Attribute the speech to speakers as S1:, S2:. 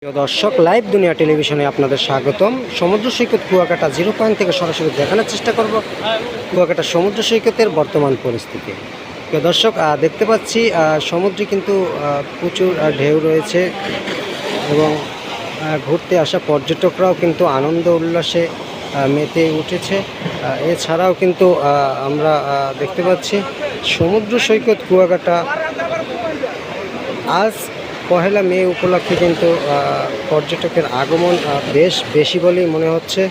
S1: প্রিয় দর্শক, লাইভ দুনিয়া টেলিভিশনে আপনাদের স্বাগতম। সমুদ্র সৈকত কুয়াকাটা 0 পয়েন্ট থেকে সরাসরি দেখানোর চেষ্টা করব কুয়াকাটা সমুদ্র সৈকতের বর্তমান পরিস্থিতি। প্রিয় দর্শক, দেখতে পাচ্ছি সমুদ্রে কিন্তু প্রচুর ঢেউ রয়েছে এবং ঘুরতে আসা পর্যটকরাও কিন্তু আনন্দ উল্লাসে মেতে উঠেছে। এছাড়াও কিন্তু আমরা দেখতে পাচ্ছি সমুদ্র সৈকত কুয়াকাটা আজ 1 মে উপলক্ষে কিন্তু পর্যটকের আগমন বেশ বেশি বলেই মনে হচ্ছে।